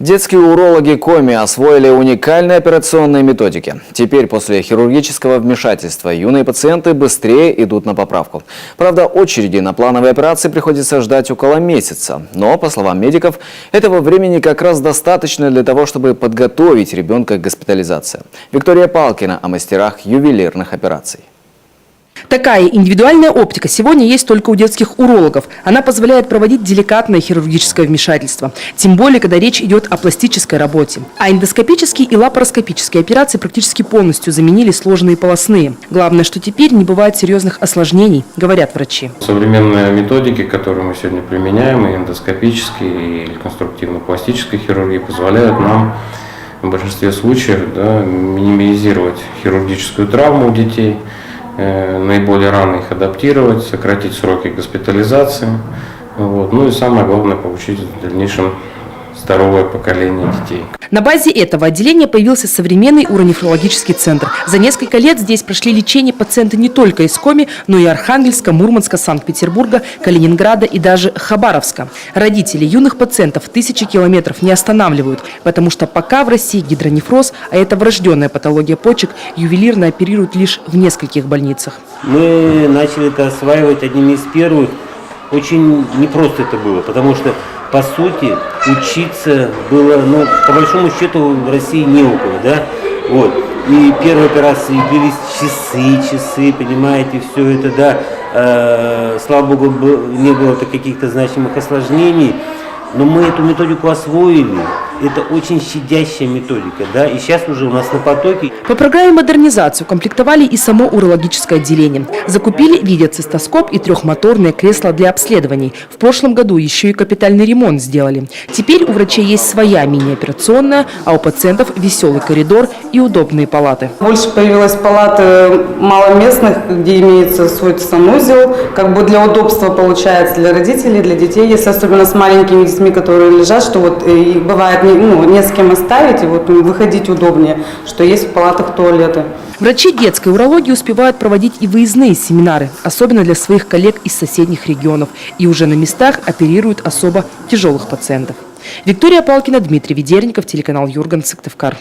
Детские урологи Коми освоили уникальные операционные методики. Теперь после хирургического вмешательства юные пациенты быстрее идут на поправку. Правда, очереди на плановые операции приходится ждать около месяца. Но, по словам медиков, этого времени как раз достаточно для того, чтобы подготовить ребенка к госпитализации. Виктория Палкина о мастерах ювелирных операций. Такая индивидуальная оптика сегодня есть только у детских урологов. Она позволяет проводить деликатное хирургическое вмешательство. Тем более, когда речь идет о пластической работе. А эндоскопические и лапароскопические операции практически полностью заменили сложные полостные. Главное, что теперь не бывает серьезных осложнений, говорят врачи. Современные методики, которые мы сегодня применяем, и эндоскопические, и конструктивно-пластической хирургии, позволяют нам в большинстве случаев минимизировать хирургическую травму у детей, наиболее рано их адаптировать, сократить сроки госпитализации. Ну и самое главное, получить в дальнейшем здоровое поколение детей. На базе этого отделения появился современный уронефрологический центр. За несколько лет здесь прошли лечение пациенты не только из Коми, но и Архангельска, Мурманска, Санкт-Петербурга, Калининграда и даже Хабаровска. Родители юных пациентов тысячи километров не останавливают, потому что пока в России гидронефроз, а это врожденная патология почек, ювелирно оперируют лишь в нескольких больницах. Мы начали это осваивать одними из первых. Очень непросто это было, потому что, по сути, учиться было, по большому счету, в России не у кого, да? И первые операции длились часы, понимаете, все это, да. Слава богу, не было каких-то значимых осложнений, но мы эту методику освоили. Это очень щадящая методика, да, и сейчас уже у нас на потоке. По программе модернизации укомплектовали и само урологическое отделение. Закупили видеоцистоскоп и трехмоторные кресла для обследований. В прошлом году еще и капитальный ремонт сделали. Теперь у врачей есть своя мини-операционная, а у пациентов веселый коридор и удобные палаты. Больше появилось палаты маломестных, где имеется свой санузел, для удобства получается для родителей, для детей, если особенно с маленькими детьми, которые лежат, что и бывает не с кем оставить, и выходить удобнее, что есть в палатах туалеты. Врачи детской урологии успевают проводить и выездные семинары, особенно для своих коллег из соседних регионов, и уже на местах оперируют особо тяжелых пациентов. Виктория Палкина, Дмитрий Ведерников, телеканал Юрган, Сыктывкар.